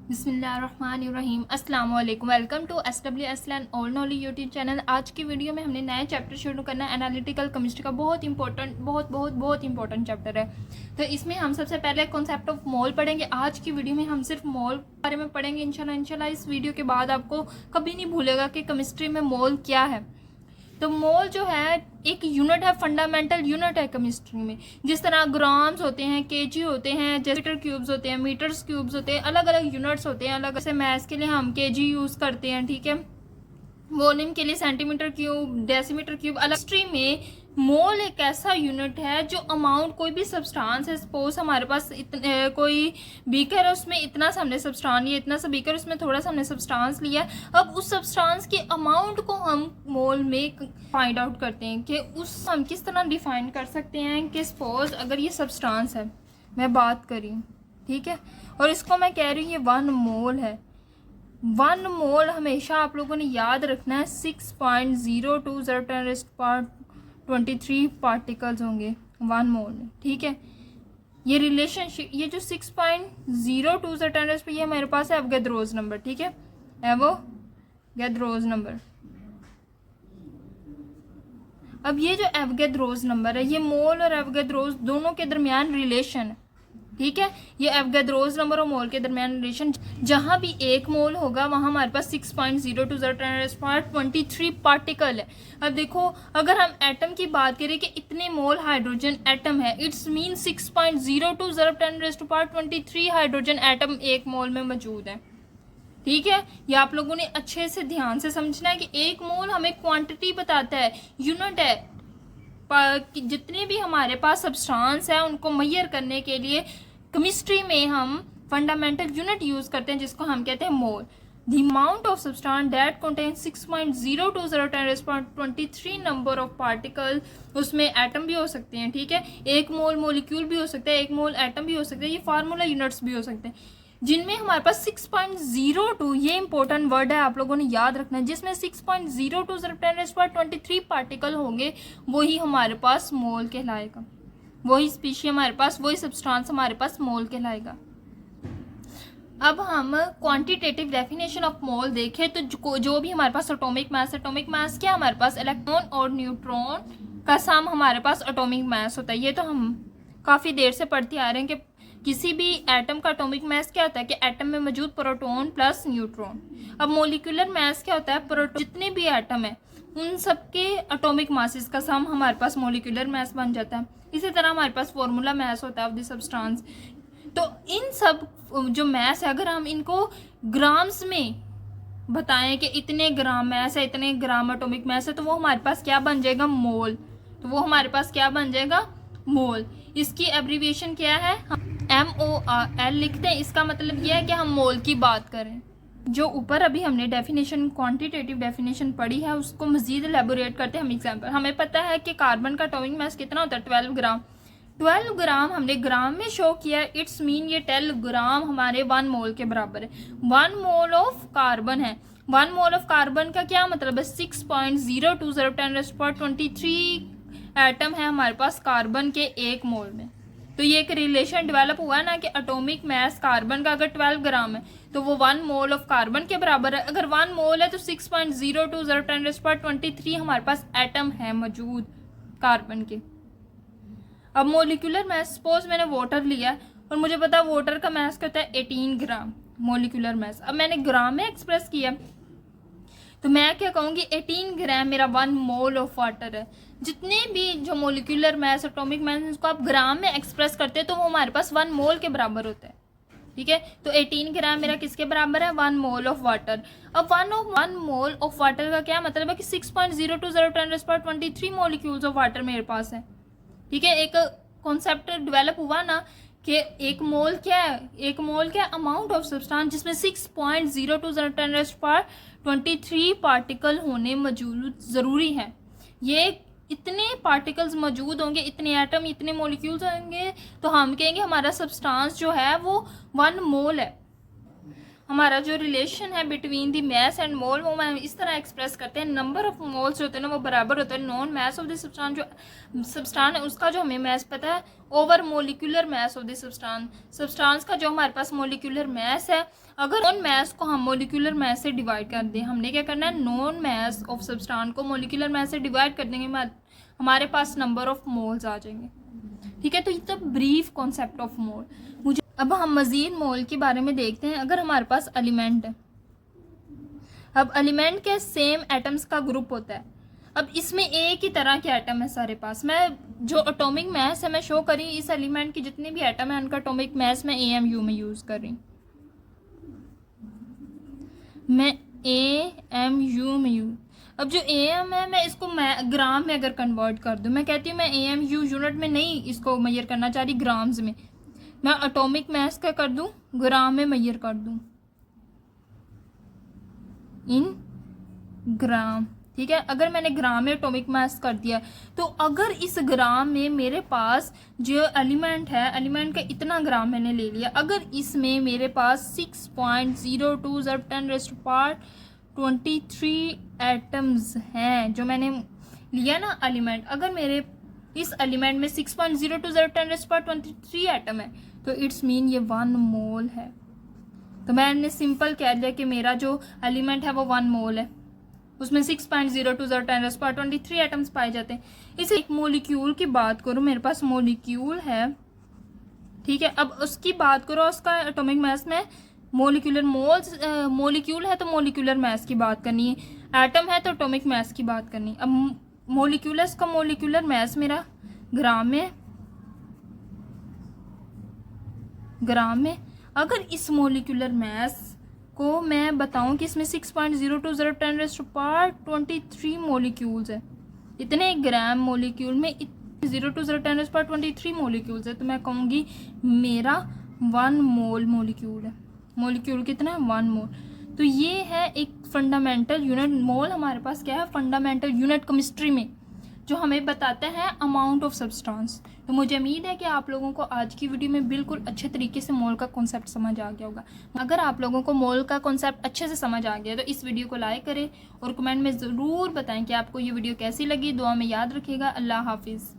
बिस्मिल्लाहिर्रहमानिर्रहीम अस्सलाम वालेकुम। Welcome to SWSLAN all knowledge YouTube channel. आज की वीडियो में हमने नया चैप्टर शुरू करना है। एनालिटिकल केमिस्ट्री का बहुत इंपॉर्टेंट चैप्टर है। तो इसमें हम सबसे पहले कॉन्सेप्ट ऑफ मोल पढ़ेंगे। आज की वीडियो में हम सिर्फ मोल के बारे में पढ़ेंगे इंशाल्लाह। इस वीडियो के बाद आपको कभी नहीं भूलेगा कि केमिस्ट्री में मोल क्या है। तो मोल जो है एक यूनिट है, फंडामेंटल यूनिट है केमिस्ट्री में। जिस तरह ग्राम्स होते हैं, केजी होते हैं, जैसे मीटर क्यूब्स होते हैं, मीटर्स क्यूब्स होते हैं, अलग अलग यूनिट्स होते हैं। अलग से मैथ्स के लिए हम केजी यूज़ करते हैं, ठीक है। वॉल्यूम के लिए सेंटीमीटर क्यूब, डेसीमीटर क्यूब। अलग हिस्ट्री में मोल एक ऐसा यूनिट है जो अमाउंट, कोई भी सब्सटेंस है, सपोज हमारे पास कोई बीकर है, उसमें इतना सा हमने सब्सटेंस लिया, इतना सा बीकर, उसमें थोड़ा सा हमने सब्सटेंस लिया। अब उस सब्सटेंस के अमाउंट को हम मोल में फाइंड आउट करते हैं कि उस हम किस तरह डिफाइन कर सकते हैं कि सपोज अगर ये सब्सटेंस है, मैं बात करी, ठीक है, और इसको मैं कह रही हूँ ये 1 मोल है। 1 मोल हमेशा आप लोगों ने याद रखना है 6.02 पार्टिकल्स होंगे 1 मोल में, ठीक है। ये रिलेशनशिप, ये जो 6.02 ये मेरे पास है एवोगैड्रोस नंबर, ठीक है, एवोगैड्रोस नंबर। अब ये जो एवोगैड्रोस नंबर है, ये मोल और एवोगैड्रोस दोनों के दरमियान रिलेशन है, ठीक है। ये एवोगैड्रोस नंबर और मोल के दरमियान रिलेशन, जहां भी 1 मोल होगा वहां हमारे पास 6.02 पार्टिकल है। अब देखो, अगर हम एटम की बात करें कि इतने मोल हाइड्रोजन एटम है, इट्स मीन 6.02 हाइड्रोजन एटम 1 मोल में मौजूद है, ठीक है। ये आप लोगों ने अच्छे से ध्यान से समझना है कि 1 मोल हमें क्वांटिटी बताता है, यूनिट है। जितने भी हमारे पास सब्सटेंस है उनको मेजर करने के लिए केमिस्ट्री में हम फंडामेंटल यूनिट यूज करते हैं, जिसको हम कहते हैं mole. The amount of substance that contains 6.02 number of particle, उसमें एटम भी हो सकते हैं, ठीक है। 1 मोल मॉलिक्यूल भी हो सकता है, 1 मोल एटम भी हो सकता है, ये फार्मूला यूनिट्स भी हो सकते हैं, जिनमें हमारे पास 6.02, ये इंपॉर्टेंट वर्ड है, आप लोगों ने याद रखना है, जिसमें 6.02 पार्टिकल होंगे, वही हमारे पास मोल कहलाएगा, वही स्पीशी हमारे पास, वही सब्सटेंस हमारे पास मोल कहलाएगा। अब हम क्वांटिटेटिव डेफिनेशन ऑफ मोल देखें तो जो भी हमारे पास एटॉमिक मास क्या हमारे पास इलेक्ट्रॉन और न्यूट्रॉन का सम हमारे पास एटॉमिक मास होता है। ये तो हम काफ़ी देर से पढ़ते आ रहे हैं कि किसी भी एटम का एटॉमिक मास क्या होता है कि एटम में मौजूद प्रोटॉन प्लस न्यूट्रॉन। अब मोलिकुलर मास क्या होता है, प्रोटॉन, जितने भी एटम है उन सबके एटॉमिक मासेस का सम हमारे पास मोलिकुलर मास बन जाता है। इसी तरह हमारे पास फॉर्मूला मास होता है ऑफ द सब्सटेंस। तो इन सब जो मास है, अगर हम इनको ग्राम्स में बताएं कि इतने ग्राम मास है, इतने ग्राम एटॉमिक मास है, तो वो हमारे पास क्या बन जाएगा, मोल। तो वो हमारे पास क्या बन जाएगा, मोल। इसकी एब्रीविएशन क्या है, MOL लिखते हैं। इसका मतलब यह है कि हम मोल की बात करें। जो ऊपर अभी हमने डेफिनेशन, क्वांटिटेटिव डेफिनेशन पढ़ी है, उसको मजीद एलेबोरेट करते हैं हम एग्जाम्पल। हमें पता है कि कार्बन का एटॉमिक मास कितना होता है, 12 ग्राम। 12 ग्राम हमने ग्राम में शो किया है, इट्स मीन ये 12 ग्राम हमारे 1 मोल के बराबर है। 1 मोल ऑफ कार्बन है। 1 मोल ऑफ कार्बन का क्या मतलब है, 6.02 एटम है हमारे पास कार्बन के 1 मोल में। तो ये एक रिलेशन डेवलप हुआ ना कि एटॉमिक मास कार्बन का अगर 12 ग्राम है तो वो 1 मोल ऑफ कार्बन के बराबर है। अगर 1 मोल है तो 6.02 हमारे पास एटम है मौजूद कार्बन के। अब मोलिकुलर मास, सपोज मैंने वाटर लिया और मुझे पता वाटर का मास क्या होता है, 18 ग्राम मोलिकुलर मास। अब मैंने ग्राम में एक्सप्रेस किया तो मैं क्या कहूँगी, 18 ग्राम मेरा 1 मोल ऑफ वाटर है। जितने भी जो मोलिकुलर मास, एटॉमिक मास, इसको आप ग्राम में एक्सप्रेस करते हैं तो वो हमारे पास 1 मोल के बराबर होता है, ठीक है। तो 18 ग्राम मेरा किसके बराबर है, 1 मोल ऑफ वाटर। अब 1 मोल ऑफ वाटर का क्या मतलब है कि 6.02 मॉलिक्यूल्स ऑफ वाटर मेरे पास है, ठीक है। एक कॉन्सेप्ट डेवलप हुआ ना कि 1 मोल क्या है, 1 मोल क्या अमाउंट ऑफ सब्सटेंस, जिसमें 6.02 पार्टिकल होने मौजूद ज़रूरी है। ये इतने पार्टिकल्स मौजूद होंगे, इतने एटम, इतने मॉलिक्यूल्स होंगे, तो हम कहेंगे हमारा सब्सटेंस जो है वो 1 मोल है। हमारा जो रिलेशन है between the mass and mole वो मैं इस तरह एक्सप्रेस करते हैं, नंबर ऑफ मोल्स जो होते हैं ना वो बराबर होते हैं non mass of the substance, जो सब्सटेंस है उसका जो हमें मैस पता है, over molecular mass of the substance का जो हमारे पास मोलिकुलर मैस है, अगर नॉन मैस को हम मोलिकुलर मैस से डिवाइड कर दें, हमने क्या करना है, नॉन मैस ऑफ सब्सटेंस को मोलिकुलर मैस से डिवाइड कर देंगे, हमारे पास नंबर ऑफ मोल्स आ जाएंगे। ठीक है, तो ये तो ब्रीफ कॉन्सेप्ट ऑफ मोल। मुझे अब हम मजीद मोल के बारे में देखते हैं। अगर हमारे पास एलिमेंट है, अब एलिमेंट के सेम एटम्स का ग्रुप होता है, अब इसमें एक ही तरह के एटम है सारे पास। मैं जो एटॉमिक मास है मैं शो करी, इस एलिमेंट की जितने भी एटम है उनका एटॉमिक मास मैं AMU में यूज कर रही, मैं AMU में यूज। अब जो AM है मैं इसको ग्राम में अगर कन्वर्ट कर दूं, मैं कहती हूँ मैं AMU यूनिट में नहीं इसको मेजर करना चाह रही, ग्राम्स में, मैं एटॉमिक मास का कर दूं, ग्राम में मेजर कर दूं, इन ग्राम। ठीक है, अगर मैंने ग्राम में एटॉमिक मास कर दिया, तो अगर इस ग्राम में मेरे पास जो एलिमेंट है, एलिमेंट का इतना ग्राम मैंने ले लिया, अगर इसमें मेरे पास 6.02 × 10⁻23 एटम्स हैं जो मैंने लिया ना एलिमेंट, अगर मेरे इस एलिमेंट में 6.02 × 10⁻23 एटम है तो इट्स मीन ये 1 मोल है। तो मैंने सिंपल कह दिया कि मेरा जो एलिमेंट है वो 1 मोल है, उसमें 6.02 × 10⁻23 एटम्स पाए जाते हैं। इसे एक मोलिक्यूल की बात करूँ, मेरे पास मोलिक्यूल है, ठीक है, अब उसकी बात करो, उसका एटॉमिक मास में मोलिकुलर मोल्स, मोलिक्यूल है तो मोलिकुलर मास की बात करनी है, एटम है तो एटॉमिक मास की बात करनी। अब मोलिक्यूलस का मोलिकुलर मास मेरा ग्राम में, अगर इस मोलिकुलर मास को मैं बताऊं कि इसमें 6.02 × 10⁻23 मोलिक्यूल्स है, इतने ग्राम मोलिक्यूल में 0.2 × 10⁻23 मोलिक्यूल्स है, तो मैं कहूँगी मेरा 1 मोल मोलिक्यूल है। मोलिक्यूल कितना है, 1 मोल। तो ये है एक फंडामेंटल यूनिट। मोल हमारे पास क्या है, फंडामेंटल यूनिट केमिस्ट्री में, जो हमें बताता है अमाउंट ऑफ सब्सटेंस। तो मुझे उम्मीद है कि आप लोगों को आज की वीडियो में बिल्कुल अच्छे तरीके से मोल का कॉन्सेप्ट समझ आ गया होगा। अगर आप लोगों को मोल का कॉन्सेप्ट अच्छे से समझ आ गया तो इस वीडियो को लाइक करें और कमेंट में ज़रूर बताएं कि आपको ये वीडियो कैसी लगी। दुआ में याद रखिएगा। अल्लाह हाफिज़।